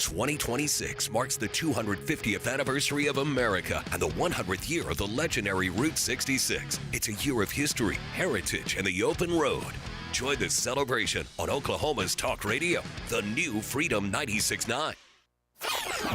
2026 marks the 250th anniversary of America and the 100th year of the legendary Route 66. It's a year of history, heritage, and the open road. Join the celebration on Oklahoma's Talk Radio, the new Freedom 96.9.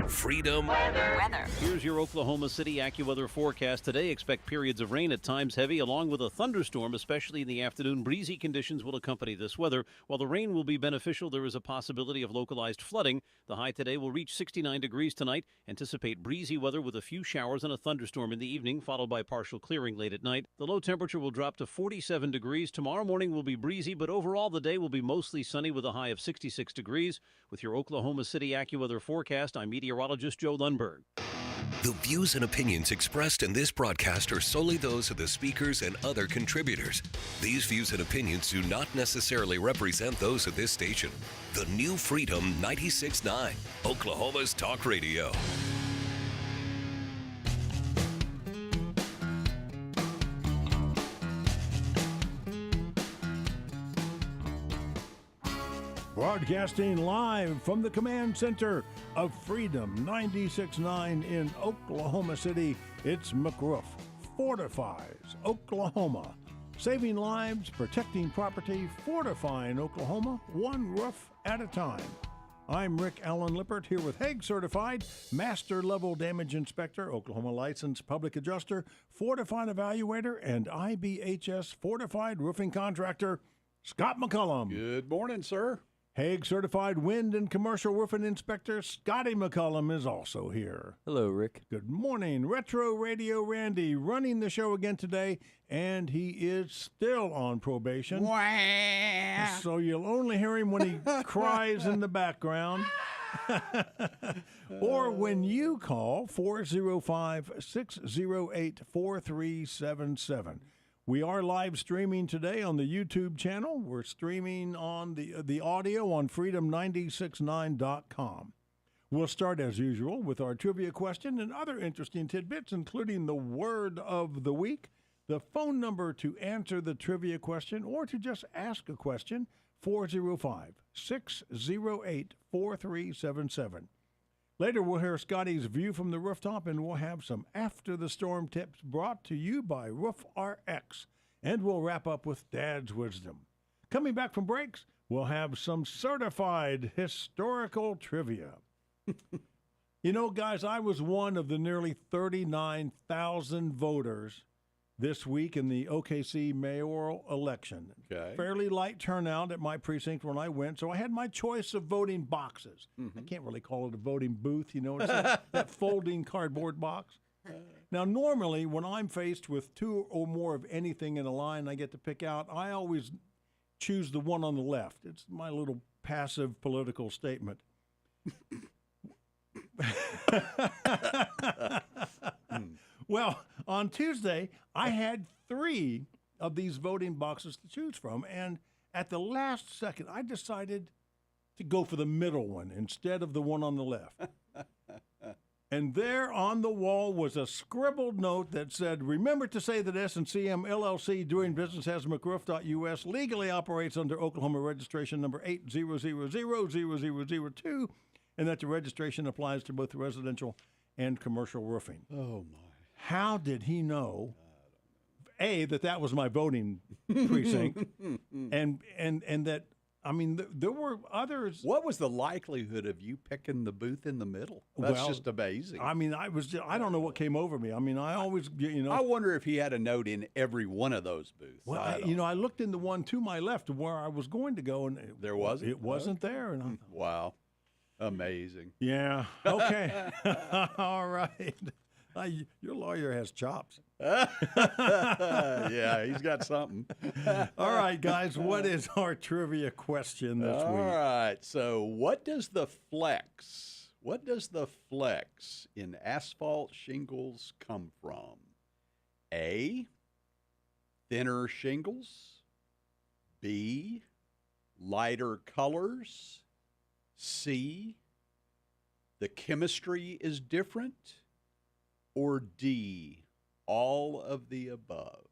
Freedom Weather. Here's your Oklahoma City AccuWeather forecast. Today, expect periods of rain, at times heavy, along with a thunderstorm, especially in the afternoon. Breezy conditions will accompany this weather. While the rain will be beneficial, there is a possibility of localized flooding. The high today will reach 69 degrees tonight. Anticipate breezy weather with a few showers and a thunderstorm in the evening, followed by partial clearing late at night. The low temperature will drop to 47 degrees. Tomorrow morning will be breezy, but overall the day will be mostly sunny with a high of 66 degrees. With your Oklahoma City AccuWeather forecast, I'm meteorologist Joe Lundberg. The views and opinions expressed in this broadcast are solely those of the speakers and other contributors. These views and opinions do not necessarily represent those of this station. The new Freedom 96.9, Oklahoma's Talk Radio. Broadcasting live from the command center of Freedom 96.9 in Oklahoma City, it's McRoof Fortifies, Oklahoma. Saving lives, protecting property, fortifying Oklahoma, one roof at a time. I'm Rick Allen Lippert here with Hague Certified, Master Level Damage Inspector, Oklahoma Licensed Public Adjuster, Fortified Evaluator, and IBHS Fortified Roofing Contractor, Scott McCullum. Good morning, sir. Hague Certified Wind and Commercial Roofing Inspector Scotty McCullum is also here. Hello, Rick. Good morning. Retro Radio Randy running the show again today, and he is still on probation. Wah! So you'll only hear him when he cries in the background. Or when you call 405-608-4377. We are live streaming today on the YouTube channel. We're streaming on the audio on freedom969.com. We'll start, as usual, with our trivia question and other interesting tidbits, including the word of the week, the phone number to answer the trivia question or to just ask a question, 405-608-4377. Later, we'll hear Scotty's view from the rooftop, and we'll have some after-the-storm tips brought to you by Roof RX. And we'll wrap up with Dad's wisdom. Coming back from breaks, we'll have some certified historical trivia. You know, guys, I was one of the nearly 39,000 voters this week in the OKC mayoral election. Okay. Fairly light turnout at my precinct when I went, so I had my choice of voting boxes. I can't really call it a voting booth, you know, it's that folding cardboard box. Now, normally, when I'm faced with two or more of anything in a line I get to pick out, I always choose the one on the left. It's my little passive political statement. Well, on Tuesday, I had 3 of these voting boxes to choose from, and at the last second, I decided to go for the middle one instead of the one on the left. And there on the wall was a scribbled note that said, remember to say that S&CM LLC, doing business as McRoof.us, legally operates under Oklahoma registration number 8000002, and that the registration applies to both residential and commercial roofing. Oh, my. How did he know, A, that was my voting precinct, and that, I mean, there were others. What was the likelihood of you picking the booth in the middle? That's just amazing. I mean, I don't know what came over me. I mean, I always, you know. I wonder if he had a note in every one of those booths. Well, I looked in the one to my left of where I was going to go, and There wasn't? It wasn't there. And I thought, Wow. Amazing. yeah, okay. All right. Your lawyer has chops. Yeah, he's got something. All right, guys, what is our trivia question this All week? right. So, what does the flex in asphalt shingles come from? A, thinner shingles. B, lighter colors. C, the chemistry is different. Or D, all of the above?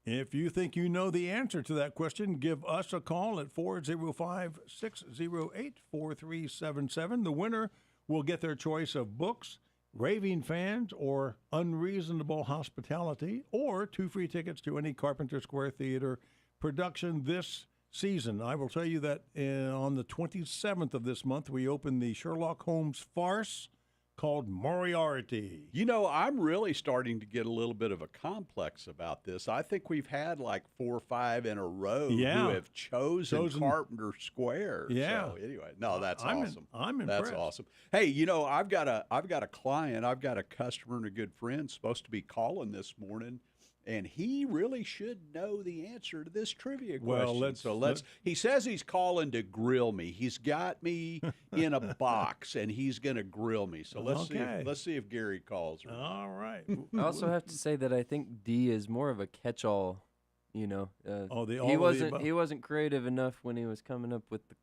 If you think you know the answer to that question, give us a call at 405-608-4377. The winner will get their choice of books, raving fans, or unreasonable hospitality, or 2 free tickets to any Carpenter Square Theater production this season. I will tell you that on the 27th of this month, we open the Sherlock Holmes farce called Moriarty. You know, I'm really starting to get a little bit of a complex about this. I think we've had like 4 or 5 in a row who have chosen Carpenter Square. Yeah. So anyway, no, that's awesome. I'm impressed. That's awesome. Hey, you know, I've got a client, I've got a customer and a good friend supposed to be calling this morning. And he really should know the answer to this trivia question. Let's. He says he's calling to grill me. He's got me in a box, and he's going to grill me. So let's see if Gary calls. All right. I also have to say that I think D is more of a catch-all. You know, he wasn't creative enough when he was coming up with the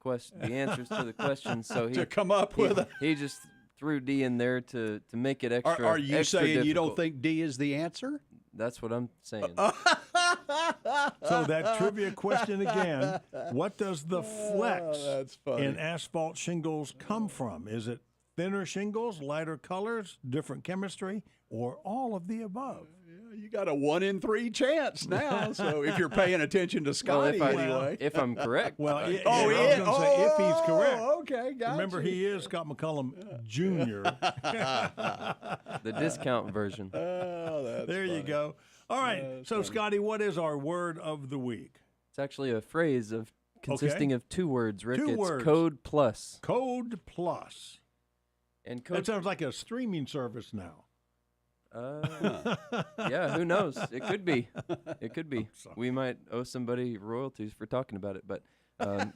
answers to the questions. So to come up with he just threw D in there to make it extra. Are you saying difficult. You don't think D is the answer? That's what I'm saying. So that trivia question again, what does the flex in asphalt shingles come from? Is it thinner shingles, lighter colors, different chemistry, or all of the above? You got a 1 in 3 chance now. So if you're paying attention to Scotty, anyway. If I'm correct. Well, I was going to say if he's correct. Okay, gotcha. Remember, he is Scott McCullum Jr. The discount version. Oh, that's there funny. You go. All right. So, funny. Scotty, what is our word of the week? It's actually a phrase consisting of 2 words, Rick. It's words. Code Plus. Code Plus. And code. That sounds like a streaming service now. Yeah, who knows? It could be. It could be. We might owe somebody royalties for talking about it. But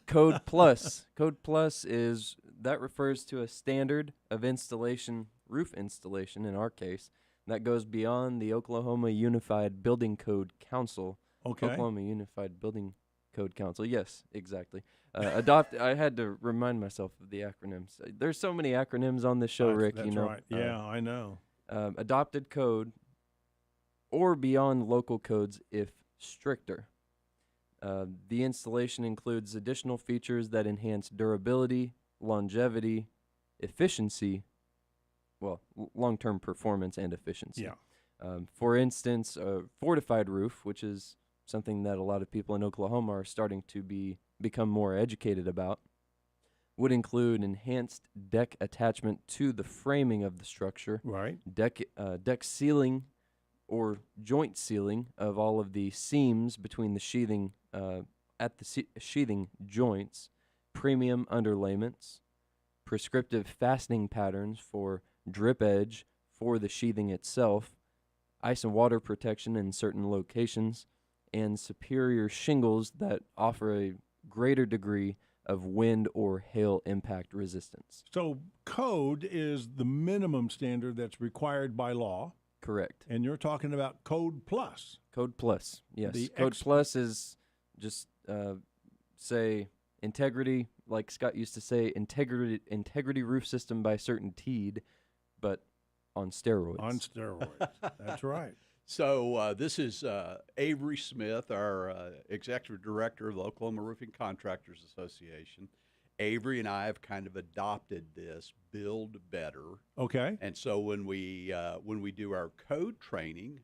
Code Plus. Code Plus that refers to a standard of installation, roof installation in our case, that goes beyond the Oklahoma Unified Building Code Council. Okay. Oklahoma Unified Building Code Council. Yes, exactly. I had to remind myself of the acronyms. There's so many acronyms on this show, Rick. That's right. Yeah, I know. Adopted code or beyond local codes if stricter. The installation includes additional features that enhance durability, longevity, efficiency, long-term performance and efficiency. Yeah. For instance, a fortified roof, which is something that a lot of people in Oklahoma are starting to become more educated about, would include enhanced deck attachment to the framing of the structure, right? Deck sealing or joint sealing of all of the seams between the sheathing at the sheathing joints, premium underlayments, prescriptive fastening patterns for drip edge for the sheathing itself, ice and water protection in certain locations, and superior shingles that offer a greater degree of wind or hail impact resistance. So code is the minimum standard that's required by law. Correct. And you're talking about Code Plus. Code Plus, yes. Code Plus is just, say, integrity, like Scott used to say, integrity roof system by Certainteed, but on steroids. On steroids. That's right. So this is Avery Smith, our executive director of the Oklahoma Roofing Contractors Association. Avery and I have kind of adopted this build better. Okay. And so when we do our code training,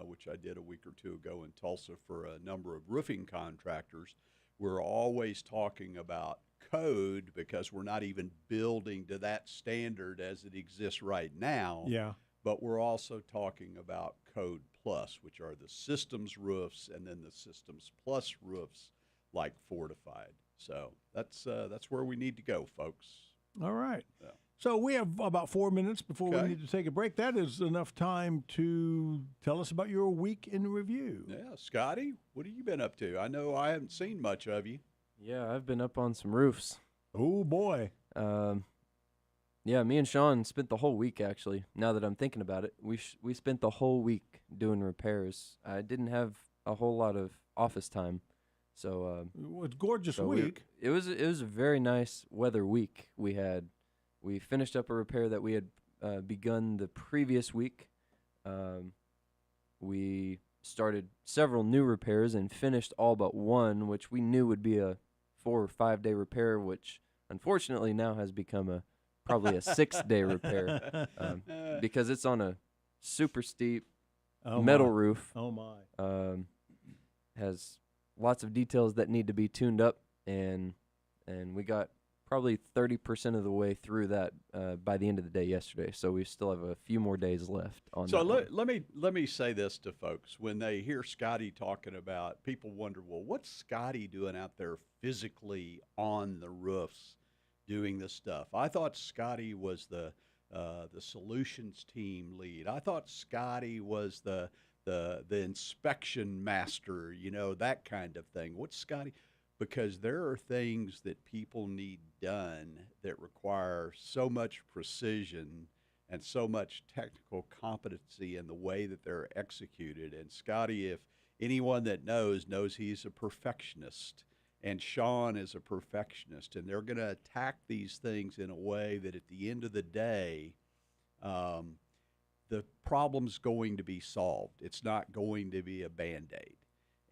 which I did a week or 2 ago in Tulsa for a number of roofing contractors, we're always talking about code because we're not even building to that standard as it exists right now. Yeah. But we're also talking about Code Plus, which are the systems roofs and then the systems plus roofs like Fortified. So that's where we need to go, folks. All right. Yeah. So we have about 4 minutes before we need to take a break. That is enough time to tell us about your week in review. Yeah, Scotty, what have you been up to? I know I haven't seen much of you. Yeah, I've been up on some roofs. Oh, boy. Yeah, me and Sean spent the whole week, actually. Now that I'm thinking about it, we spent the whole week doing repairs. I didn't have a whole lot of office time, so it was a gorgeous week. It was a very nice weather week we had. We finished up a repair that we had begun the previous week. We started several new repairs and finished all but one, which we knew would be a 4 or 5 day repair, which unfortunately now has become a probably a 6-day repair because it's on a super steep metal roof. Oh, my. Has lots of details that need to be tuned up, and we got probably 30% of the way through that by the end of the day yesterday. So we still have a few more days left on so that. let me say this to folks. When they hear Scotty talking about, people wonder, well, what's Scotty doing out there physically on the roofs doing this stuff? I thought Scotty was the solutions team lead. I thought Scotty was the inspection master, that kind of thing. What's Scotty? Because there are things that people need done that require so much precision and so much technical competency in the way that they're executed. And Scotty, if anyone that knows he's a perfectionist, and Sean is a perfectionist, and they're going to attack these things in a way that at the end of the day, the problem's going to be solved. It's not going to be a Band-Aid.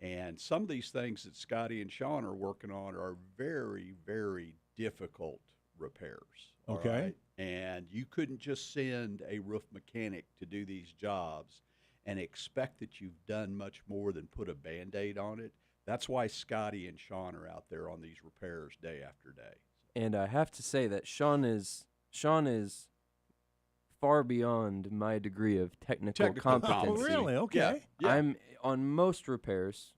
And some of these things that Scotty and Sean are working on are very, very difficult repairs. Okay. Right? And you couldn't just send a roof mechanic to do these jobs and expect that you've done much more than put a Band-Aid on it. That's why Scotty and Sean are out there on these repairs day after day. And I have to say that Sean is far beyond my degree of technical competency. Oh, really? Okay. Yeah. I'm on most repairs,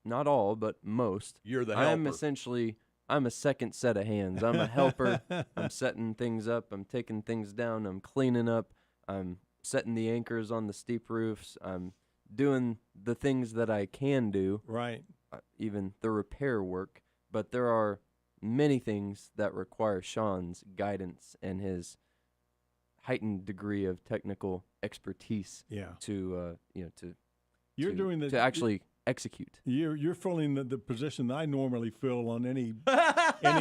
not all, but most. You're the helper. I'm a second set of hands. I'm a helper. I'm setting things up. I'm taking things down. I'm cleaning up. I'm setting the anchors on the steep roofs. I'm doing the things that I can do. Right. Even the repair work. But there are many things that require Sean's guidance and his heightened degree of technical expertise to actually execute. You're filling the position that I normally fill on any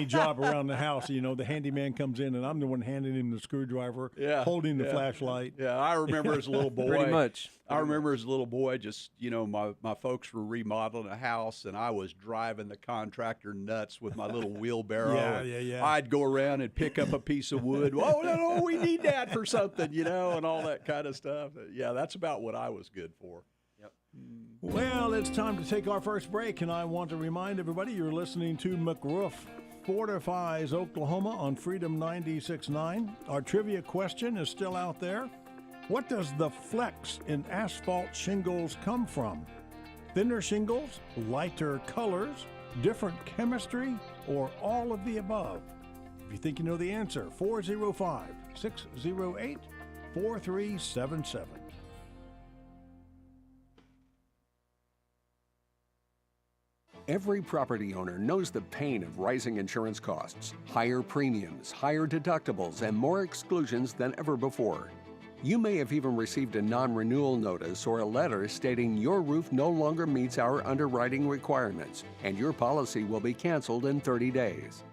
job around the house. The handyman comes in and I'm the one handing him the screwdriver, holding the flashlight. Yeah, I remember as a little boy. Pretty much. I remember as a little boy, just, my folks were remodeling a house and I was driving the contractor nuts with my little wheelbarrow. Yeah. I'd go around and pick up a piece of wood. Oh, no, we need that for something, and all that kind of stuff. Yeah, that's about what I was good for. Well, it's time to take our first break, and I want to remind everybody you're listening to McRoof Fortifies Oklahoma on Freedom 96.9. Our trivia question is still out there. What does the flex in asphalt shingles come from? Thinner shingles, lighter colors, different chemistry, or all of the above? If you think you know the answer, 405-608-4377. Every property owner knows the pain of rising insurance costs, higher premiums, higher deductibles, and more exclusions than ever before. You may have even received a non-renewal notice or a letter stating your roof no longer meets our underwriting requirements and your policy will be canceled in 30 days.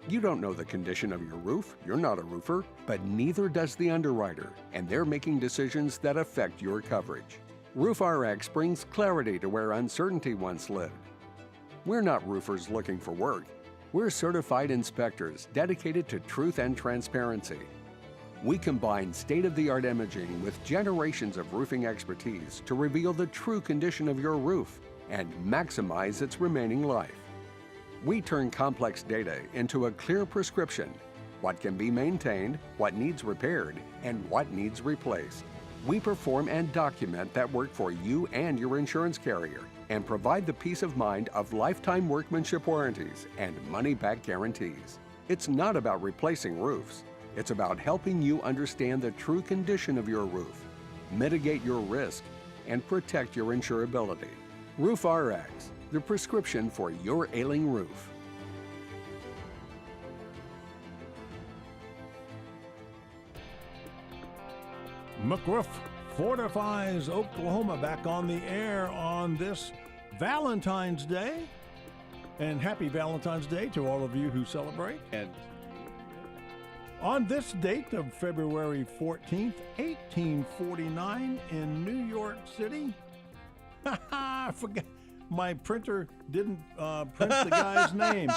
You don't know the condition of your roof, you're not a roofer, but neither does the underwriter, and they're making decisions that affect your coverage. RoofRx brings clarity to where uncertainty once lived. We're not roofers looking for work. We're certified inspectors dedicated to truth and transparency. We combine state-of-the-art imaging with generations of roofing expertise to reveal the true condition of your roof and maximize its remaining life. We turn complex data into a clear prescription: what can be maintained, what needs repaired, and what needs replaced. We perform and document that work for you and your insurance carrier, and provide the peace of mind of lifetime workmanship warranties and money-back guarantees. It's not about replacing roofs. It's about helping you understand the true condition of your roof, mitigate your risk, and protect your insurability. RoofRx, the prescription for your ailing roof. McRoof Fortifies Oklahoma back on the air on this Valentine's Day. And happy Valentine's Day to all of you who celebrate. And on this date of February 14th, 1849 in New York City. I forgot. My printer didn't print the guy's name.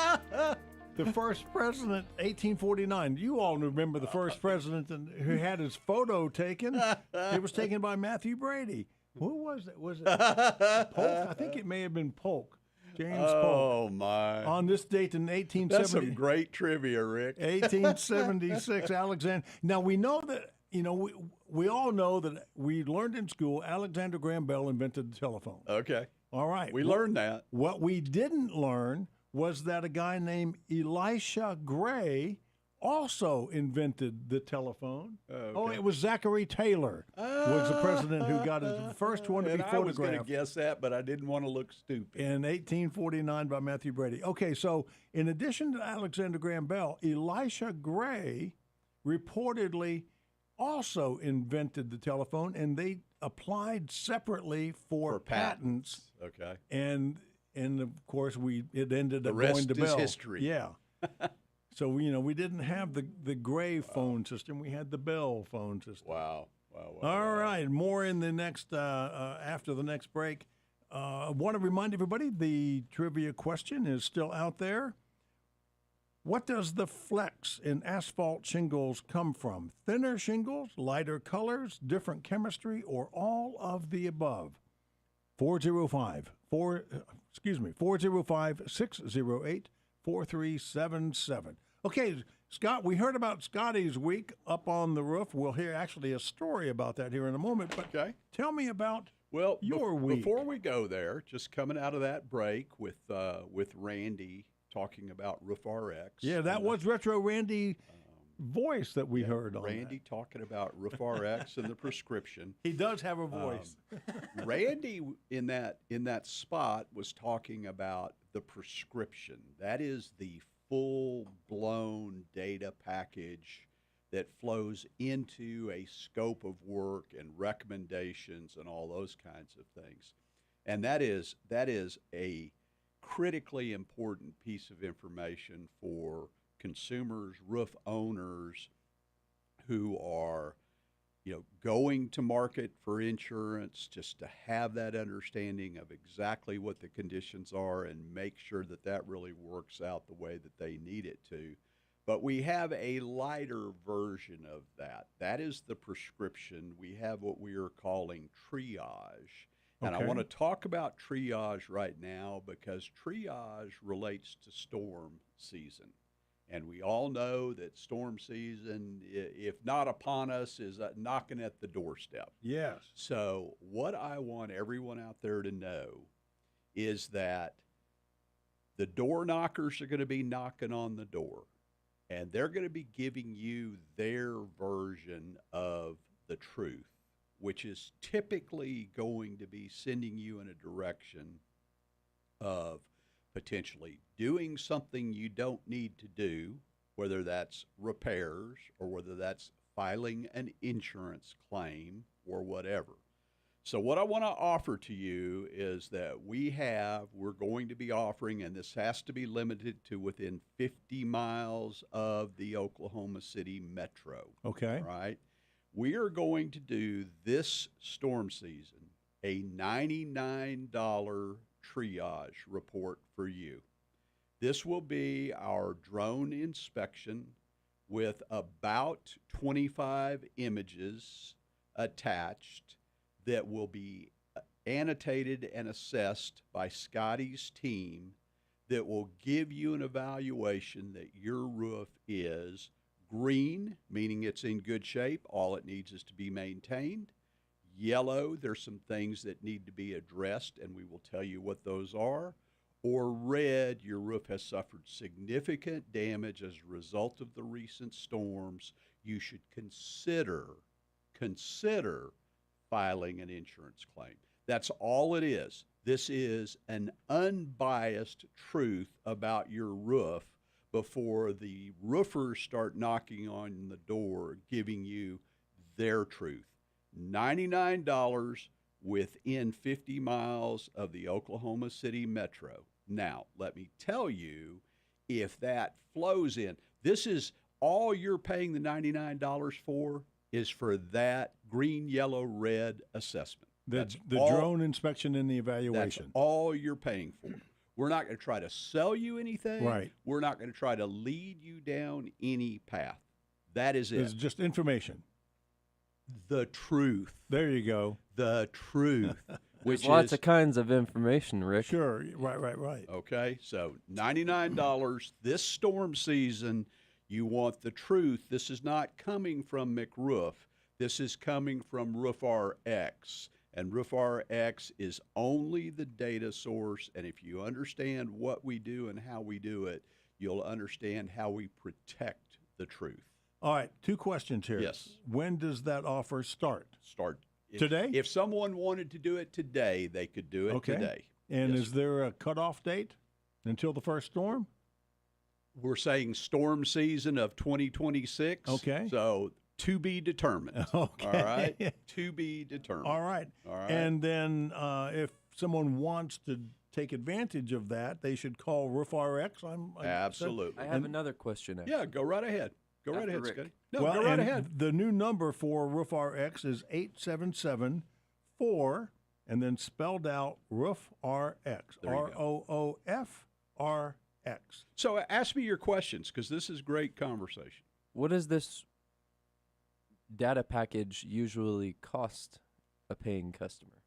The first president, 1849. You all remember the first president who had his photo taken. It was taken by Matthew Brady. Who was it? Was it Polk? I think it may have been Polk. James Polk. Oh, my. On this date in 1870. That's some great trivia, Rick. 1876, Alexander. Now, we know that, we all know that we learned in school Alexander Graham Bell invented the telephone. Okay. All right. We learned that. What we didn't learn was that a guy named Elisha Gray also invented the telephone. Okay. Oh, it was Zachary Taylor was the president who got his first one to be photographed. I was going to guess that, but I didn't want to look stupid. In 1849 by Matthew Brady. Okay, so in addition to Alexander Graham Bell, Elisha Gray reportedly also invented the telephone, and they applied separately for patents. Okay. And of course it ended up rest going to is Bell. history. Yeah. So we didn't have the Gray phone system. We had the Bell phone system. Wow. All right, more in the next after the next break. I want to remind everybody the trivia question is still out there. What does the flex in asphalt shingles come from? Thinner shingles, lighter colors, different chemistry, or all of the above? 405-608-4377. Okay, Scott, we heard about Scotty's week up on the roof. We'll hear actually a story about that here in a moment. But tell me about your week. Before we go there, just coming out of that break with Randy talking about Roof RX. Yeah, that was Retro Randy voice that we heard on Randy talking about Roof RX and the prescription. He does have a voice. Randy in that spot was talking about the prescription. That is the full-blown data package that flows into a scope of work and recommendations and all those kinds of things. And that is a critically important piece of information for consumers, roof owners who are, going to market for insurance, just to have that understanding of exactly what the conditions are and make sure that really works out the way that they need it to. But we have a lighter version of that. That is the prescription. We have what we are calling triage. And I want to talk about triage right now because triage relates to storm season. And we all know that storm season, if not upon us, is knocking at the doorstep. Yes. So what I want everyone out there to know is that the door knockers are going to be knocking on the door, and they're going to be giving you their version of the truth, which is typically going to be sending you in a direction of potentially doing something you don't need to do, whether that's repairs or whether that's filing an insurance claim or whatever. So what I want to offer to you is that we're going to be offering, and this has to be limited to within 50 miles of the Oklahoma City metro. Okay. All right. We are going to do this storm season a $99 triage report for you. This will be our drone inspection with about 25 images attached that will be annotated and assessed by Scotty's team that will give you an evaluation that your roof is green, meaning it's in good shape. All it needs is to be maintained. Yellow, there's some things that need to be addressed, and we will tell you what those are. Or red, your roof has suffered significant damage as a result of the recent storms. You should consider filing an insurance claim. That's all it is. This is an unbiased truth about your roof before the roofers start knocking on the door giving you their truth. $99 within 50 miles of the Oklahoma City metro. Now, let me tell you, if that flows in, this is all you're paying the $99 for is for that green, yellow, red assessment. The drone inspection and the evaluation. That's all you're paying for. We're not going to try to sell you anything. Right. We're not going to try to lead you down any path. That is it. It's just information. The truth. There you go. The truth. Which There's lots is of kinds of information, Rick. Sure. Right. okay. So $99 this storm season. You want the truth. This is not coming from McRoof. This is coming from Roof RX. And Roof RX is only the data source. And if you understand what we do and how we do it, you'll understand how we protect the truth. All right. 2 questions here. Yes. When does that offer start? Today? If someone wanted to do it today, they could do it today. And Yes. is there a cutoff date until the first storm? We're saying storm season of 2026. Okay. So to be determined. Okay. All right. To be determined. All right. And then if someone wants to take advantage of that, they should call Roof RX. Absolutely. I have another question. Actually. Yeah, go right ahead. Go right After ahead, Rick. Scotty. No, well, go right and ahead. the new number for Roof RX is 877-4, and then spelled out Roof RX. There you go. ROOF-RX. So ask me your questions because this is great conversation. What does this data package usually cost a paying customer?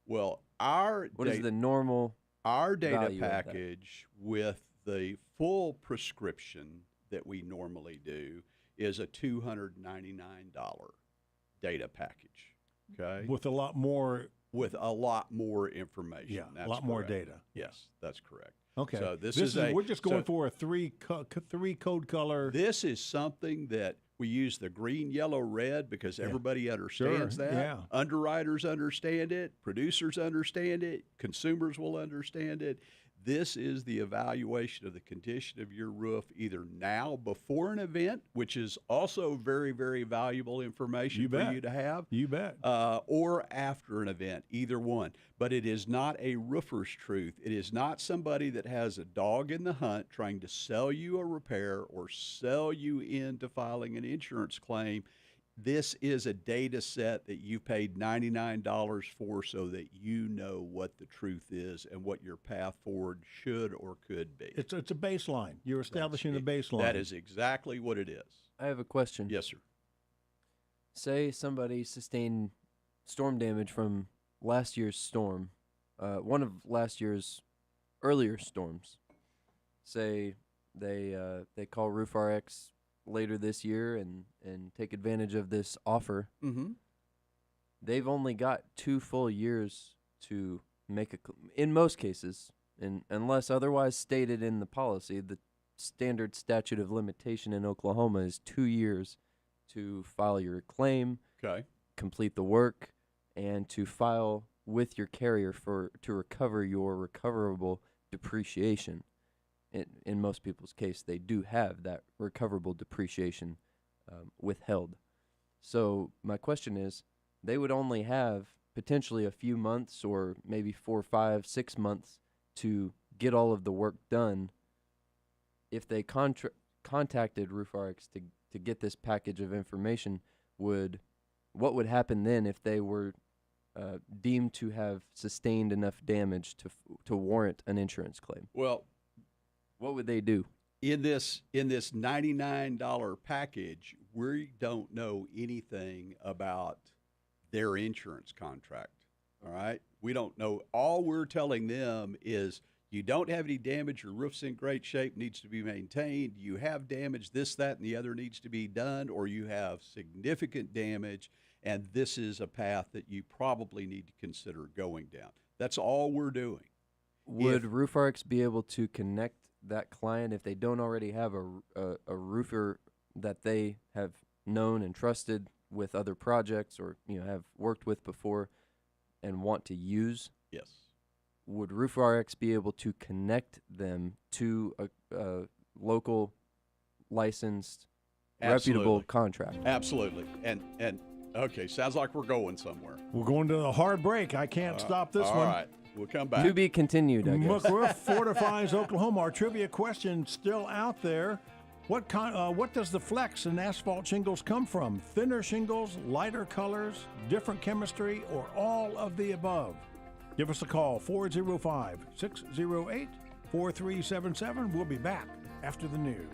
Well, What is the normal our data value of that? package with the full prescription that we normally do is a $299 data package. Okay, With a lot more. with a lot more information. Yeah, That's a lot more correct. data. Yes, that's correct. Okay. So we're just going for a three code color. This is something that we use the green, yellow, red because everybody understands Sure, that. yeah. Underwriters understand it. Producers understand it. Consumers will understand it. This is the evaluation of the condition of your roof either now before an event, which is also very, very valuable information for you to have. You bet. Or after an event, either one. But it is not a roofer's truth. It is not somebody that has a dog in the hunt trying to sell you a repair or sell you into filing an insurance claim. This is a data set that you paid $99 for so that you know what the truth is and what your path forward should or could be. It's a baseline. You're establishing the baseline. That is exactly what it is. I have a question. Yes, sir. Say somebody sustained storm damage from last year's storm, one of last year's earlier storms. Say they call Roof RX later this year and take advantage of this offer. Mm-hmm. They've only got 2 full years to make in most cases, and unless otherwise stated in the policy, the standard statute of limitation in Oklahoma is 2 years to file your claim, complete the work, and to file with your carrier to recover your recoverable depreciation. In most people's case, they do have that recoverable depreciation withheld. So my question is, they would only have potentially a few months or maybe 4, 5, 6 months to get all of the work done. If they contacted Roof RX to get this package of information, what would happen then if they were deemed to have sustained enough damage to warrant an insurance claim? Well, what would they do? In this $99 package, we don't know anything about their insurance contract. All right? We don't know. All we're telling them is you don't have any damage, your roof's in great shape, needs to be maintained. You have damage, this, that, and the other needs to be done, or you have significant damage, and this is a path that you probably need to consider going down. That's all we're doing. Would Roof RX be able to connect that client if they don't already have a roofer that they have known and trusted with other projects or have worked with before and want to use? Yes. Would Roof RX be able to connect them to a local licensed reputable contract? Absolutely. And okay, sounds like we're going somewhere. We're going to a hard break. I can't stop this one. All right. We'll come back. To be continued, I guess. McRoof Fortifies, Oklahoma. Our trivia question still out there. What does the flex and asphalt shingles come from? Thinner shingles, lighter colors, different chemistry, or all of the above? Give us a call, 405-608-4377. We'll be back after the news.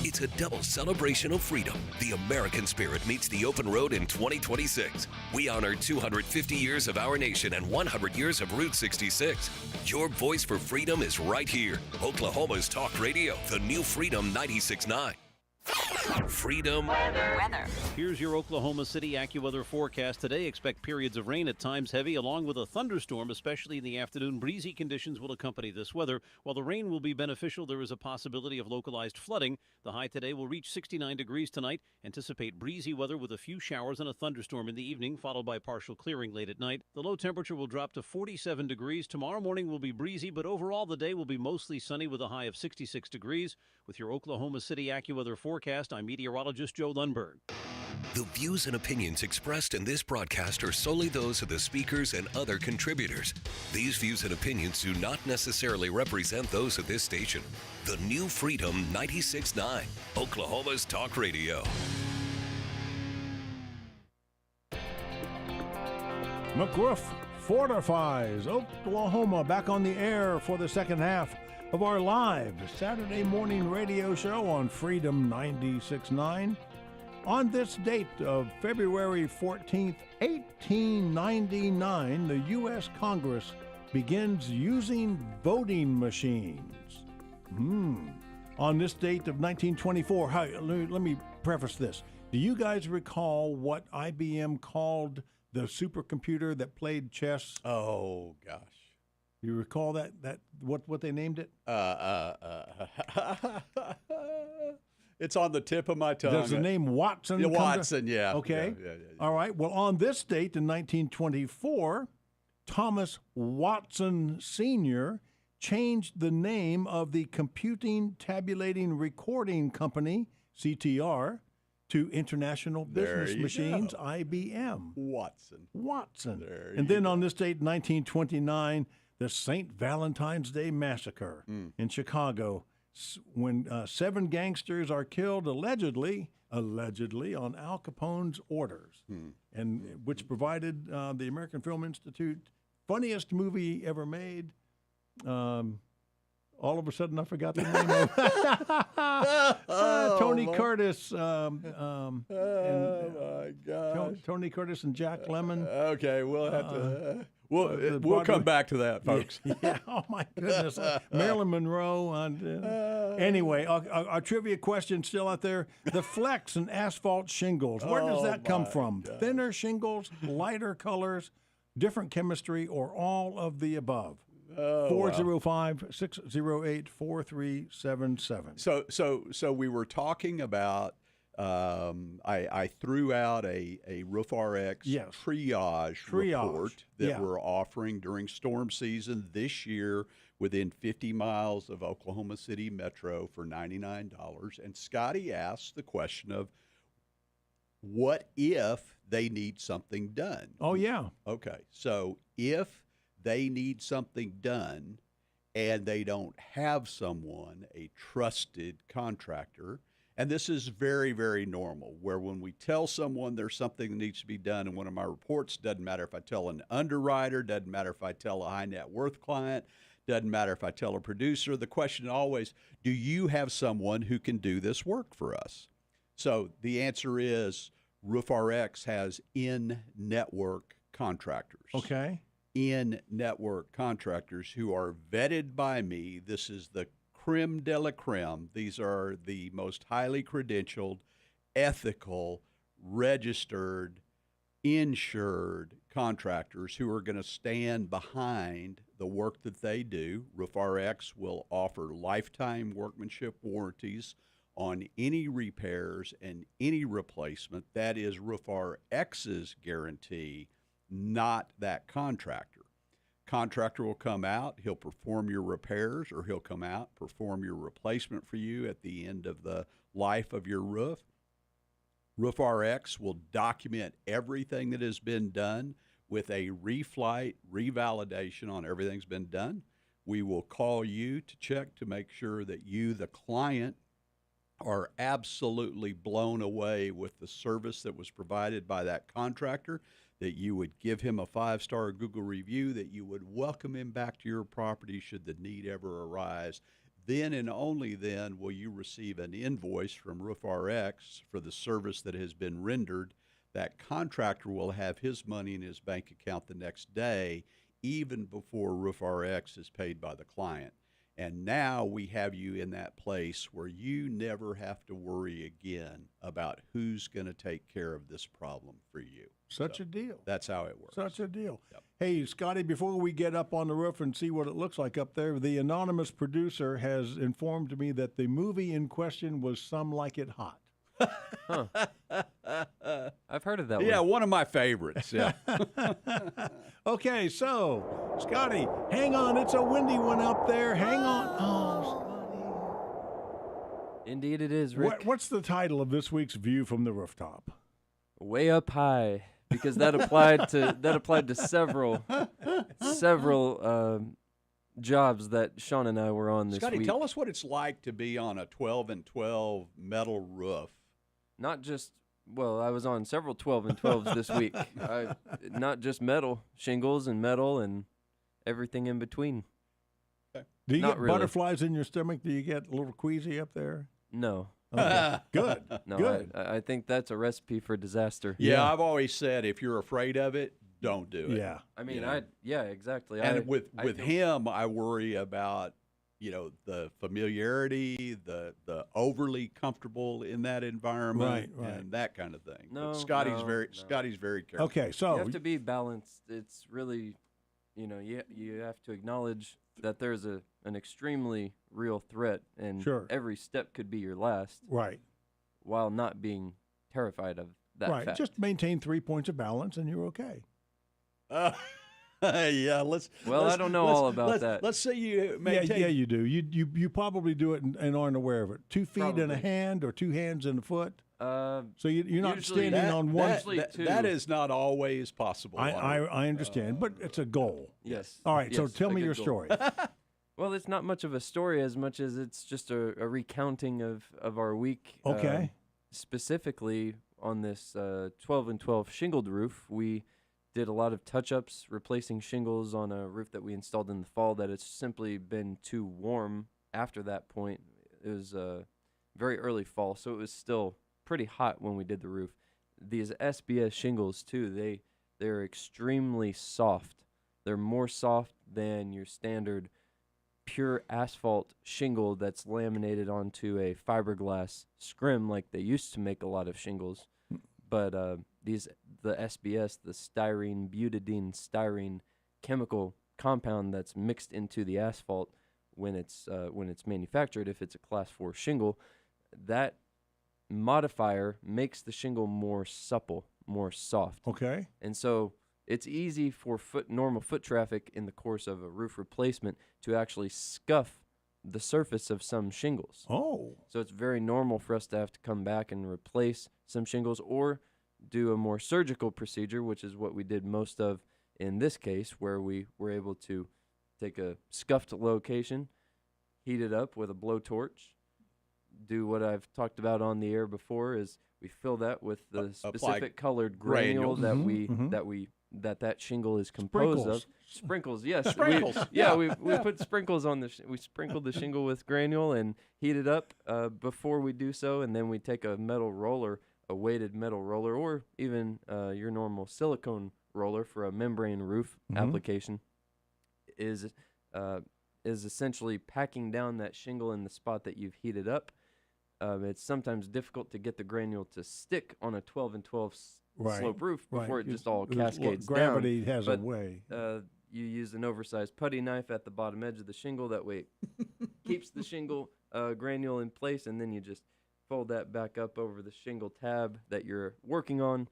It's a double celebration of freedom. The American spirit meets the open road in 2026. We honor 250 years of our nation and 100 years of Route 66. Your voice for freedom is right here. Oklahoma's Talk Radio, the new Freedom 96.9. Freedom Weather. Here's your Oklahoma City AccuWeather forecast. Today, expect periods of rain, at times heavy, along with a thunderstorm, especially in the afternoon. Breezy conditions will accompany this weather. While the rain will be beneficial, there is a possibility of localized flooding. The high today will reach 69 degrees tonight. Anticipate breezy weather with a few showers and a thunderstorm in the evening, followed by partial clearing late at night. The low temperature will drop to 47 degrees. Tomorrow morning will be breezy, but overall the day will be mostly sunny with a high of 66 degrees. With your Oklahoma City AccuWeather forecast, I'm meteorologist Joe Lundberg. The views and opinions expressed in this broadcast are solely those of the speakers and other contributors. These views and opinions do not necessarily represent those of this station. The new Freedom 96.9, Oklahoma's Talk Radio. McRoof Fortifies, Oklahoma, back on the air for the second half of our live Saturday morning radio show on Freedom 96.9. On this date of February 14th, 1899, the U.S. Congress begins using voting machines. On this date of 1924, let me preface this. Do you guys recall what IBM called the supercomputer that played chess? Oh, gosh. You recall that what they named it? It's on the tip of my tongue. Does the name Watson? Yeah, Watson, yeah. Okay. Yeah. All right. Well, on this date in 1924, Thomas Watson Sr. changed the name of the Computing Tabulating Recording Company, CTR, to International Business Machines, go. IBM. Watson. And then on this date, 1929, the St. Valentine's Day Massacre in Chicago, when 7 gangsters are killed allegedly on Al Capone's orders, and which provided the American Film Institute funniest movie ever made. All of a sudden, I forgot the name of Tony Curtis. Oh my gosh. Tony Curtis and Jack Lemmon. Okay, we'll have to. We'll come back to that, folks. Yeah. Oh my goodness. Marilyn Monroe. Anyway, our trivia question still out there: the flex and asphalt shingles. Where does that come from? God. Thinner shingles, lighter colors, different chemistry, or all of the above? 405-608-4377. So we were talking about. I threw out a Roof RX triage report that we're offering during storm season this year within 50 miles of Oklahoma City Metro for $99. And Scotty asked the question of, what if they need something done? Oh, yeah. Okay. So if they need something done and they don't have someone, a trusted contractor, and this is very, very normal, where when we tell someone there's something that needs to be done in one of my reports, doesn't matter if I tell an underwriter, doesn't matter if I tell a high net worth client, doesn't matter if I tell a producer, the question always, do you have someone who can do this work for us? So the answer is Roof RX has in-network contractors. Okay. In-network contractors who are vetted by me. This is the creme de la creme. These are the most highly credentialed, ethical, registered, insured contractors who are going to stand behind the work that they do. Roof RX will offer lifetime workmanship warranties on any repairs and any replacement. That is Roof RX's guarantee, not that contractor. Contractor will come out, he'll perform your repairs, or he'll come out, perform your replacement for you at the end of the life of your roof. Roof RX will document everything that has been done with a reflight, revalidation on everything's been done. We will call you to check to make sure that you, the client, are absolutely blown away with the service that was provided by that contractor, that you would give him a 5-star Google review, that you would welcome him back to your property should the need ever arise. Then and only then will you receive an invoice from Roof RX for the service that has been rendered. That contractor will have his money in his bank account the next day, even before Roof RX is paid by the client. And now we have you in that place where you never have to worry again about who's going to take care of this problem for you. Such a deal. That's how it works. Such a deal. Yep. Hey, Scotty, before we get up on the roof and see what it looks like up there, the anonymous producer has informed me that the movie in question was Some Like It Hot. Huh. I've heard of that one. Yeah, one of my favorites. Yeah. Okay, so, Scotty, hang on. It's a windy one up there. Hang on. Oh, Scotty. Indeed it is, Rick. What's the title of this week's View from the Rooftop? Way Up High, because that applied to several jobs that Sean and I were on this Scotty, week. tell us what it's like to be on a 12 and 12 metal roof. Not just, well, I was on several 12 and 12s this week. Not just metal, shingles and metal and everything in between. Do you Not get really. butterflies in your stomach? Do you get a little queasy up there? No. Okay. Good. No, Good. I think that's a recipe for disaster. Yeah, I've always said if you're afraid of it, don't do it. Yeah. I mean, You know? yeah, exactly. And with him, I worry about, the familiarity, the overly comfortable in that environment, Right. and that kind of thing. No, But Scotty's no. Scotty's very careful. Okay, so you have to be balanced. It's really, you have to acknowledge that there's an extremely real threat, and Sure. every step could be your last, right. while not being terrified of that Right. fact. Just maintain 3 points of balance and you're okay. Yeah, I don't know all about that. Let's say you maintain. Yeah, you do. You probably do it and aren't aware of it. 2 feet and a Probably. hand or 2 hands and a foot. Uh, So you're not Usually standing on one. Usually two. That is not always possible. I understand, but it's a goal. yes. All right, so Yes, tell a me good your goal. story. Well, it's not much of a story as much as it's just a recounting of our week. Okay. Specifically on this 12 and 12 shingled roof, we did a lot of touch-ups, replacing shingles on a roof that we installed in the fall that it's simply been too warm after that point. It was very early fall, so it was still pretty hot when we did the roof. These SBS shingles, too, they're extremely soft. They're more soft than your standard pure asphalt shingle that's laminated onto a fiberglass scrim like they used to make a lot of shingles. But the SBS, the butadiene styrene chemical compound that's mixed into the asphalt when it's manufactured, if it's a Class 4 shingle, that modifier makes the shingle more supple, more soft. Okay. And so it's easy for normal foot traffic in the course of a roof replacement to actually scuff the surface of some shingles. Oh. So it's very normal for us to have to come back and replace some shingles or do a more surgical procedure, which is what we did most of in this case, where we were able to take a scuffed location, heat it up with a blowtorch, do what I've talked about on the air before, is we fill that with the specific colored granule that shingle is composed of. Sprinkles, yes. Sprinkles. We put sprinkles on we sprinkled the shingle with granule and heat it up before we do so, and then we take a metal roller, a weighted metal roller, or even your normal silicone roller for a membrane roof application, is essentially packing down that shingle in the spot that you've heated up. It's sometimes difficult to get the granule to stick on a 12 and 12 slope roof before it just all cascades down. Gravity has a way. You use an oversized putty knife at the bottom edge of the shingle. That way it keeps the shingle granule in place, and then you just fold that back up over the shingle tab that you're working on,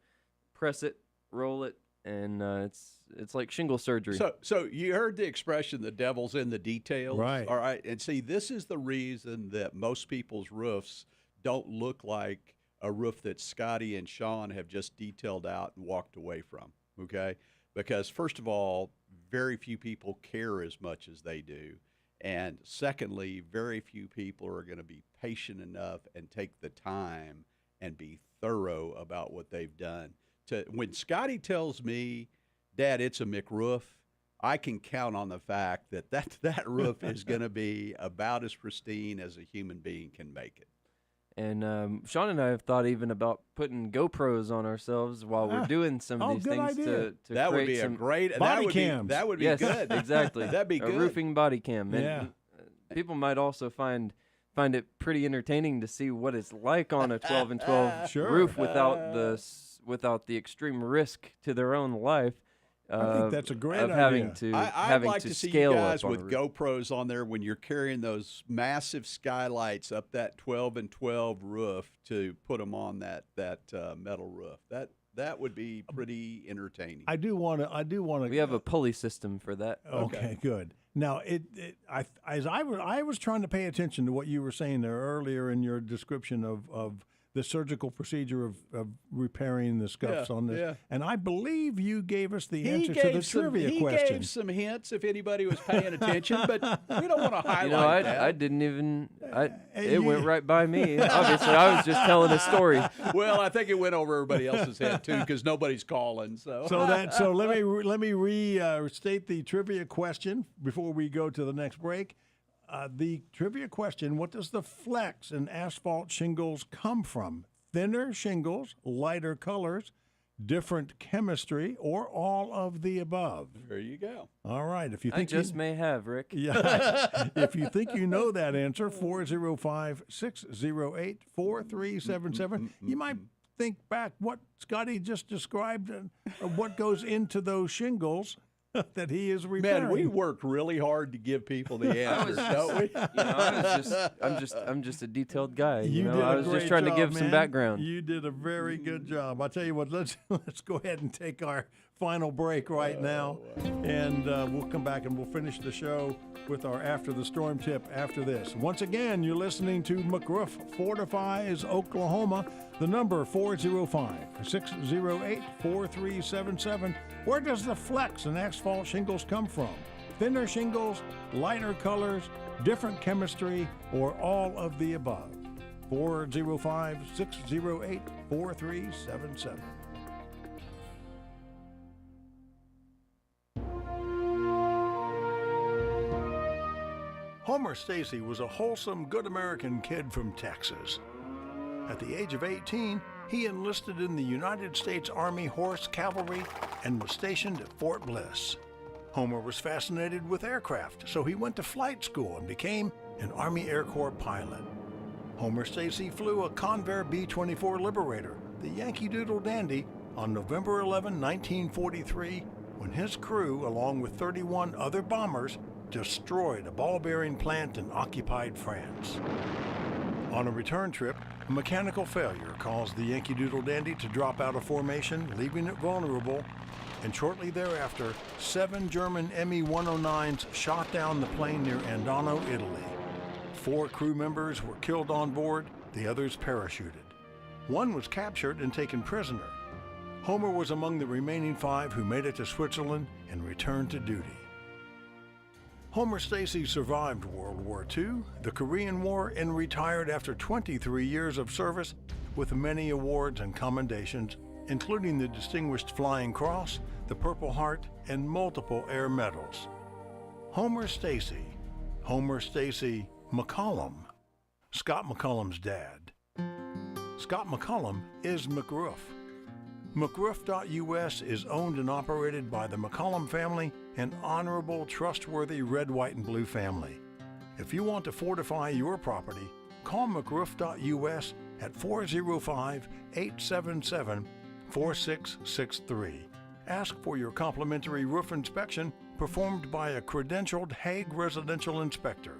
press it, roll it, and it's like shingle surgery. So you heard the expression, the devil's in the details. Right. All right. And see, this is the reason that most people's roofs don't look like a roof that Scotty and Sean have just detailed out and walked away from, okay? Because first of all, very few people care as much as they do. And secondly, very few people are going to be patient enough and take the time and be thorough about what they've done. When Scotty tells me, Dad, it's a McRoof, I can count on the fact that roof is going to be about as pristine as a human being can make it. And Sean and I have thought even about putting GoPros on ourselves while we're doing some of these things to that would be create a great body cams. That would be yes, good. Exactly. That'd be good. A roofing body cam. Yeah. And people might also find it pretty entertaining to see what it's like on a 12 and 12 Sure. roof without the extreme risk to their own life. I think that's a great of idea. having to I'd like to see scale you guys up on with a roof. GoPros on there when you're carrying those massive skylights up that 12 and 12 roof to put them on that metal roof. That would be pretty entertaining. I do want to. We have a pulley system for that. Okay, good. Now, as I was trying to pay attention to what you were saying there earlier in your description of the surgical procedure of repairing the scuffs on this, and I believe you gave us the answer to the trivia question. He gave some hints if anybody was paying attention, but we don't want to highlight that. I didn't even. It went right by me. Obviously, I was just telling a story. Well, I think it went over everybody else's head too because nobody's calling. So let me restate the trivia question before we go to the next break. The trivia question: what does the flex in asphalt shingles come from? Thinner shingles, lighter colors, different chemistry, or all of the above? There you go. All right. If you I think just may have, Rick. Yeah. If you think you know that answer, 405-608-4377. You might think back what Scotty just described, what goes into those shingles that he is repairing. Man, we work really hard to give people the answers, don't we? I'm just a detailed guy. You did I was just trying to give some background. You did a very good job. I'll tell you what, let's go ahead and take our final break right now, and we'll come back and we'll finish the show with our After the Storm tip after this. Once again, you're listening to McRoof Fortifies, Oklahoma. The number 405-608-4377. Where does the flex in asphalt shingles come from? Thinner shingles, lighter colors, different chemistry, or all of the above? 405-608-4377. Homer Stacy was a wholesome, good American kid from Texas. At the age of 18, he enlisted in the United States Army Horse Cavalry and was stationed at Fort Bliss. Homer was fascinated with aircraft, so he went to flight school and became an Army Air Corps pilot. Homer Stacy flew a Convair B-24 Liberator, the Yankee Doodle Dandy, on November 11, 1943, when his crew, along with 31 other bombers, destroyed a ball-bearing plant in occupied France. On a return trip, a mechanical failure caused the Yankee Doodle Dandy to drop out of formation, leaving it vulnerable, and shortly thereafter, 7 German Me-109s shot down the plane near Andano, Italy. 4 crew members were killed on board, the others parachuted. 1 was captured and taken prisoner. Homer was among the remaining 5 who made it to Switzerland and returned to duty. Homer Stacy survived World War II, the Korean War, and retired after 23 years of service with many awards and commendations, including the Distinguished Flying Cross, the Purple Heart, and multiple air medals. Homer Stacy McCollum, Scott McCollum's dad. Scott McCollum is McRoof. McRoof.us is owned and operated by the McCollum family, an honorable, trustworthy red, white, and blue family. If you want to fortify your property, call McRoof.us at 405-877-4663. Ask for your complimentary roof inspection performed by a credentialed Hague residential inspector.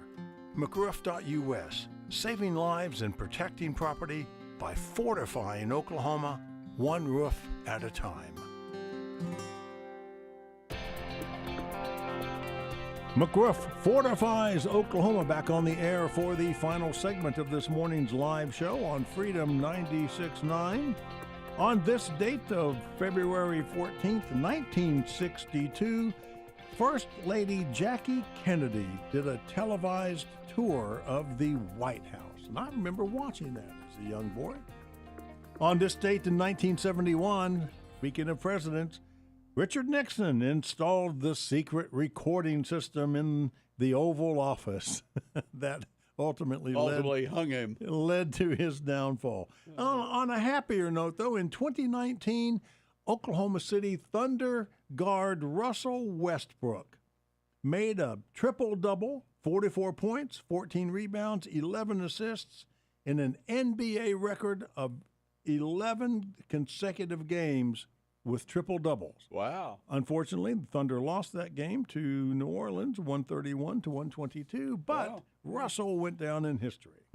McRoof.us, saving lives and protecting property by fortifying Oklahoma, one roof at a time. McRoof Fortifies Oklahoma back on the air for the final segment of this morning's live show on Freedom 96.9. On this date of February 14th, 1962, First Lady Jackie Kennedy did a televised tour of the White House. And I remember watching that as a young boy. On this date in 1971, speaking of presidents, Richard Nixon installed the secret recording system in the Oval Office that ultimately led to his downfall. On a happier note, though, in 2019, Oklahoma City Thunder guard Russell Westbrook made a triple-double, 44 points, 14 rebounds, 11 assists, in an NBA record of 11 consecutive games with triple-doubles. Wow. Unfortunately, the Thunder lost that game to New Orleans, 131-122, but wow. Russell went down in history.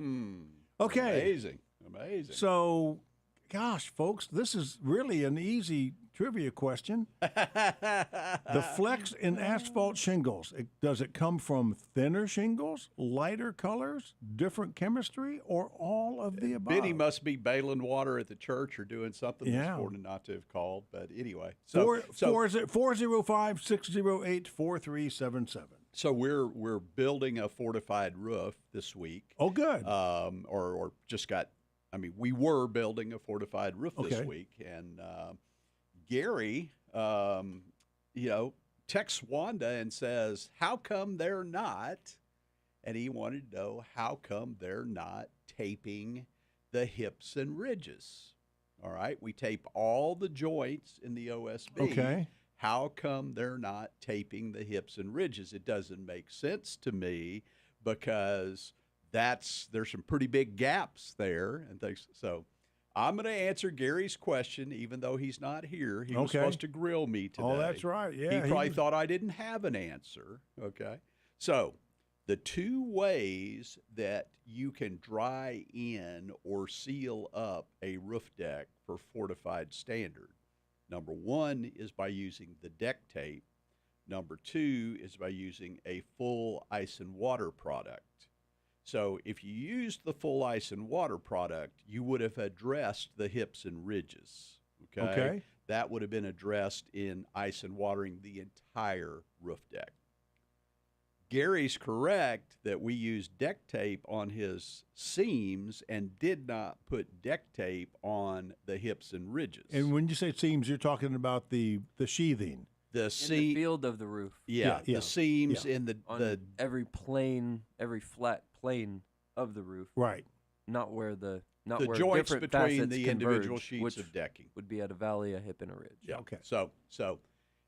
Okay. Amazing. So, gosh, folks, this is really an easy trivia question. The flex in asphalt shingles, does it come from thinner shingles, lighter colors, different chemistry, or all of the above? Benny must be bailing water at the church or doing something this morning not to have called. But anyway. 405-608-4377. So we're building a fortified roof this week. Oh, good. Or just got, we were building a fortified roof this week. And Gary, texts Wanda and says, how come they're not? And he wanted to know, how come they're not taping the hips and ridges? All right. We tape all the joints in the OSB. Okay. How come they're not taping the hips and ridges? It doesn't make sense to me because there's some pretty big gaps there and things. So I'm going to answer Gary's question, even though he's not here. He was supposed to grill me today. Oh, that's right. Yeah. He probably thought I didn't have an answer. Okay. So the 2 ways that you can dry in or seal up a roof deck for fortified standard. Number 1 is by using the deck tape. Number 2 is by using a full ice and water product. So if you used the full ice and water product, you would have addressed the hips and ridges. Okay. That would have been addressed in ice and watering the entire roof deck. Gary's correct that we used deck tape on his seams and did not put deck tape on the hips and ridges. And when you say seams, you're talking about the sheathing. the the field of the roof. the seams in on every plane, every flat plane of the roof. Right. Not where the joints different between facets the converge, individual sheets which of decking would be at a valley, a hip, and a ridge. Yeah. Okay. So,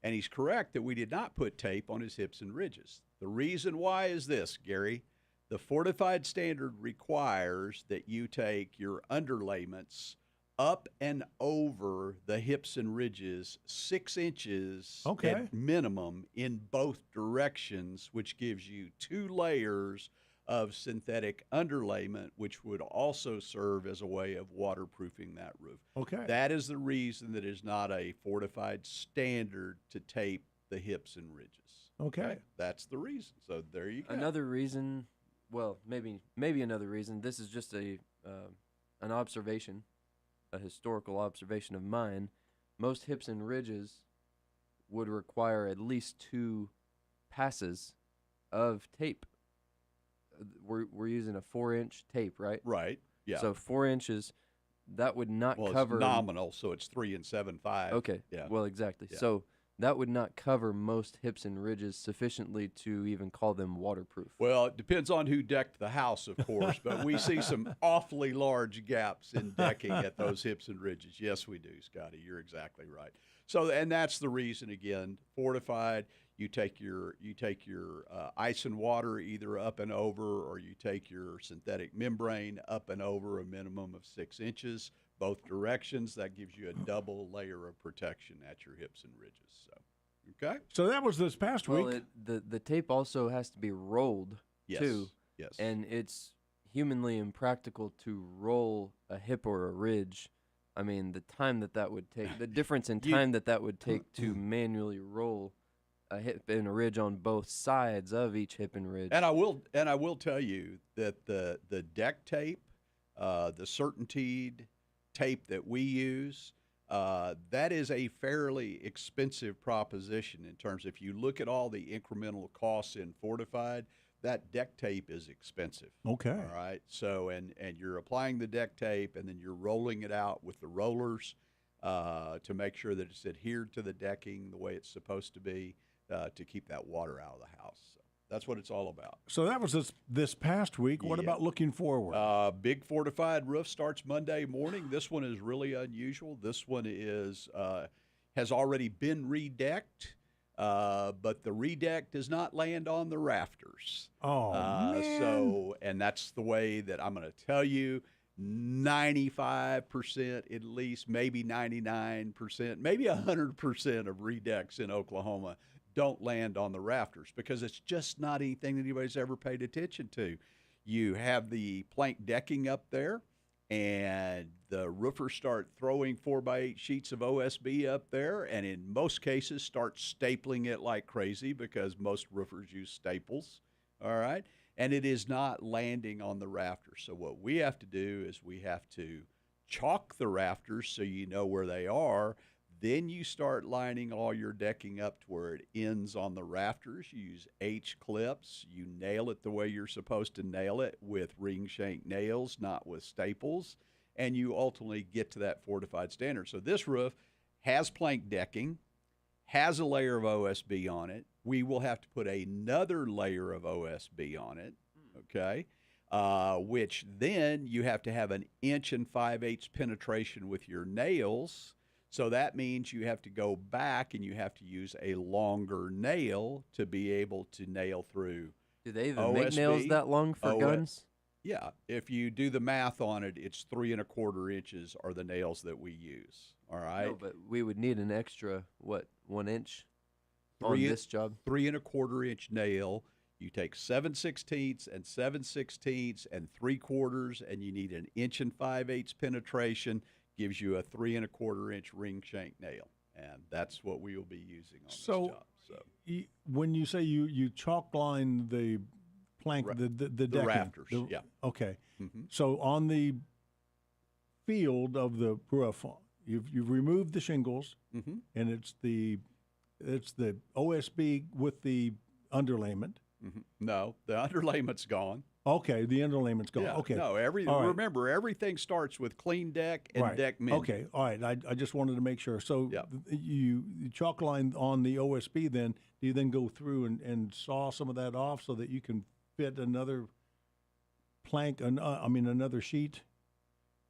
and he's correct that we did not put tape on his hips and ridges. The reason why is this, Gary. The fortified standard requires that you take your underlayments up and over the hips and ridges 6 inches at minimum in both directions, which gives you 2 layers of synthetic underlayment, which would also serve as a way of waterproofing that roof. Okay. That is the reason that it is not a fortified standard to tape the hips and ridges. Okay. That's the reason. So there you go. Another reason, well, maybe another reason. This is just an observation, a historical observation of mine. Most hips and ridges would require at least 2 passes of tape. We're using a 4-inch tape, right? Right. Yeah. So 4 inches, that would not cover. It's nominal, so it's 3 7/5. Okay. Yeah. Well, exactly. Yeah. So that would not cover most hips and ridges sufficiently to even call them waterproof. Well, it depends on who decked the house, of course, but we see some awfully large gaps in decking at those hips and ridges. Yes, we do, Scotty. You're exactly right. So, and that's the reason, again, fortified. You take your ice and water either up and over, or you take your synthetic membrane up and over a minimum of 6 inches, both directions. That gives you a double layer of protection at your hips and ridges. So, okay. So that was this past week. The tape also has to be rolled too. Yes. And it's humanly impractical to roll a hip or a ridge. I mean, the time that would take, the difference in time that would take to manually roll a hip and a ridge on both sides of each hip and ridge. And I will tell you that the deck tape, the certainteed tape that we use, that is a fairly expensive proposition in terms, if you look at all the incremental costs in fortified, that deck tape is expensive. Okay. All right. So, and you're applying the deck tape, and then you're rolling it out with the rollers to make sure that it's adhered to the decking the way it's supposed to be, to keep that water out of the house. So that's what it's all about. So that was this past week. What about looking forward? Big fortified roof starts Monday morning. This one is really unusual. This one has already been redecked. But the redeck does not land on the rafters. Oh, man. So, and that's the way that I'm going to tell you, 95% at least, maybe 99%, maybe 100% of redecks in Oklahoma don't land on the rafters because it's just not anything that anybody's ever paid attention to. You have the plank decking up there, and the roofers start throwing 4x8 sheets of OSB up there, and in most cases start stapling it like crazy because most roofers use staples, all right? And it is not landing on the rafters. So what we have to do is we have to chalk the rafters so you know where they are. Then you start lining all your decking up to where it ends on the rafters. You use H-clips. You nail it the way you're supposed to nail it with ring shank nails, not with staples. And you ultimately get to that fortified standard. So this roof has plank decking, has a layer of OSB on it. We will have to put another layer of OSB on it, okay, which then you have to have an 1 5/8 penetration with your nails. So that means you have to go back and you have to use a longer nail to be able to nail through. Do they even OSB, make nails that long for guns? Yeah. If you do the math on it, it's 3 1/4 inches are the nails that we use. All right. No, but we would need an extra, 1 inch on this job? 3 1/4 inch nail. You take 7/16 and 7/16 and 3/4, and you need an 1 5/8 penetration. Gives you a 3 1/4 inch ring shank nail, and that's what we will be using on this job. So, when you say you chalk line the plank, the decking, rafters, yeah. Okay. Mm-hmm. So on the field of the roof, you've removed the shingles, mm-hmm. and it's the OSB with the underlayment. Mm-hmm. No, the underlayment's gone. Okay, the underlayment's gone. Yeah, Okay. No, remember, everything starts with clean deck and deck mending. Okay, all right. I just wanted to make sure. So Yep. you chalk line on the OSB, then do you then go through and saw some of that off so that you can fit another plank, another sheet?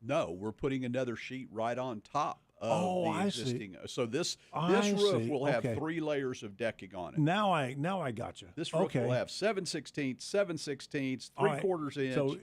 No, we're putting another sheet right on top of the existing. So this roof will have 3 layers of decking on it. Now I got you. This roof will have 7/16, 7/16, 3/4 inch. So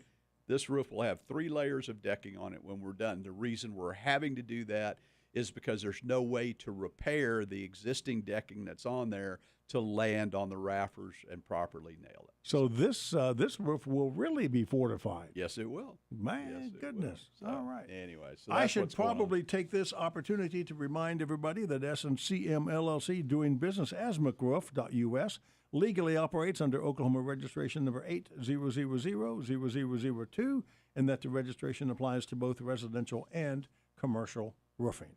this roof will have 3 layers of decking on it when we're done. The reason we're having to do that is because there's no way to repair the existing decking that's on there to land on the rafters and properly nail it. So this roof will really be fortified. Yes, it will. My goodness. So, all right. Anyway, so I that's should what's going on. probably take this opportunity to remind everybody that S&CM LLC, doing business as McRoof.us, legally operates under Oklahoma registration number 80000002, and that the registration applies to both residential and commercial roofing.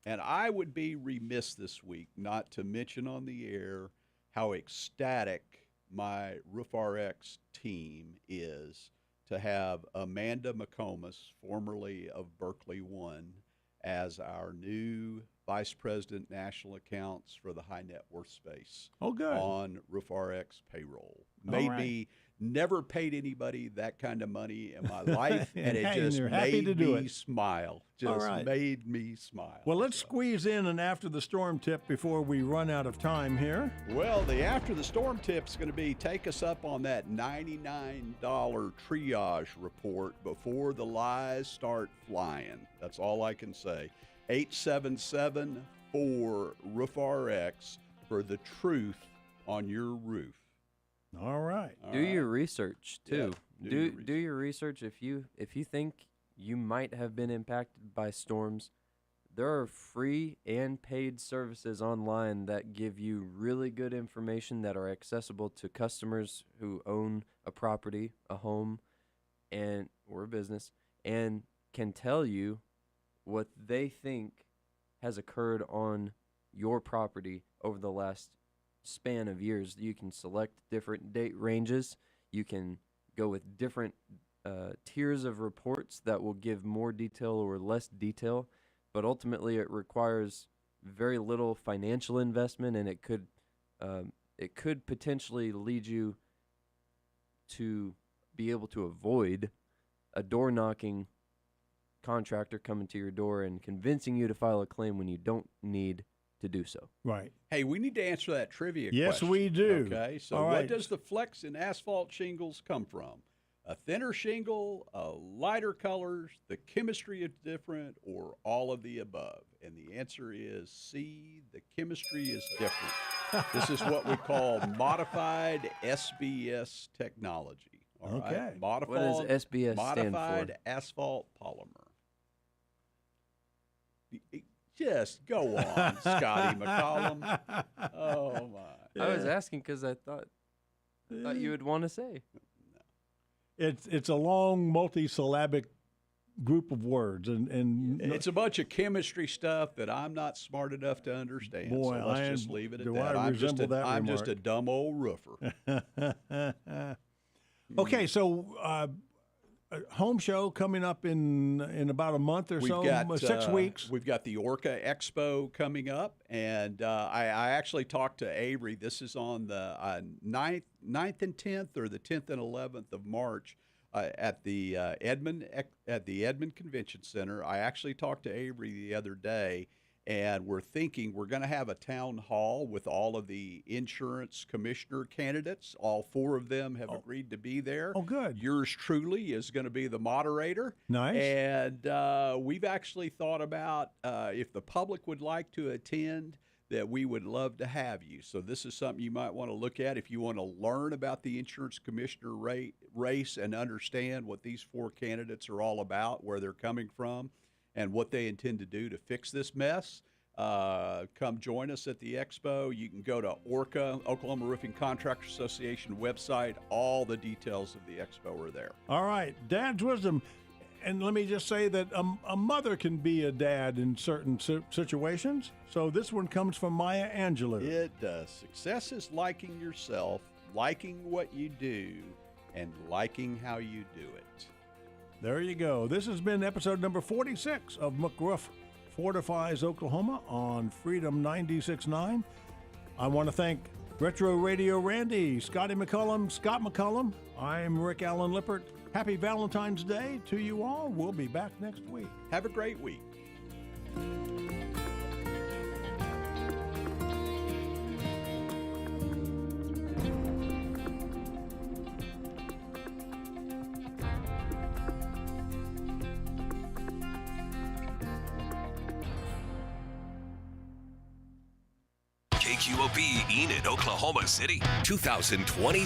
And I would be remiss this week not to mention on the air how ecstatic my RoofRx team is to have Amanda McComas, formerly of Berkeley One, as our new Vice President National Accounts for the high net worth space. Oh, good. On RoofRx payroll. Never paid anybody that kind of money in my life, and it just made me smile. Made me smile. Well, let's squeeze in an after the storm tip before we run out of time here. Well, the after the storm tip is going to be take us up on that $99 triage report before the lies start flying. That's all I can say. 877-4-ROOF-RX for the truth on your roof. All right. Do your research too. Yeah, do your research. If you think you might have been impacted by storms, there are free and paid services online that give you really good information that are accessible to customers who own a property, a home, or a business, and can tell you what they think has occurred on your property over the last span of years. You can select different date ranges. You can go with different tiers of reports that will give more detail or less detail, but ultimately it requires very little financial investment, and it could potentially lead you to be able to avoid a door knocking contractor coming to your door and convincing you to file a claim when you don't need to do so. Right. Hey, we need to answer that trivia question. Yes, we do. Okay, so what does the flex in asphalt shingles come from? A thinner shingle, a lighter colors, the chemistry is different, or all of the above? And the answer is C, the chemistry is different. This is what we call modified SBS technology. All right? What does SBS stand for? Modified asphalt polymer. Just go on, Scotty McCollum. Oh, my. I was asking because I thought you would want to say. It's a long, multi-syllabic group of words, and it's a bunch of chemistry stuff that I'm not smart enough to understand. Boy, so let's just leave it at that. I'm just a dumb old roofer. Okay, so home show coming up in about a month or so, 6 weeks. We've got the Orca Expo coming up, and I actually talked to Avery. This is on the 9th and 10th, or the 10th and 11th of March at the Edmond Convention Center. I actually talked to Avery the other day, and we're going to have a town hall with all of the insurance commissioner candidates. All 4 of them have agreed to be there. Oh, good. Yours truly is going to be the moderator. Nice. And we've actually thought about if the public would like to attend, that we would love to have you. So this is something you might want to look at if you want to learn about the insurance commissioner race and understand what these 4 candidates are all about, where they're coming from, and what they intend to do to fix this mess. Come join us at the expo. You can go to ORCA, Oklahoma Roofing Contractors Association website. All the details of the expo are there. All right. Dad's wisdom. And let me just say that a mother can be a dad in certain situations. So this one comes from Maya Angelou. It does. Success is liking yourself, liking what you do, and liking how you do it. There you go. This has been episode number 46 of McRoof Fortifies Oklahoma on Freedom 96.9. I want to thank Retro Radio Randy, Scott McCullum. I'm Rick Allen Lippert. Happy Valentine's Day to you all. We'll be back next week. Have a great week. KQOB Enid, Oklahoma City, 2020.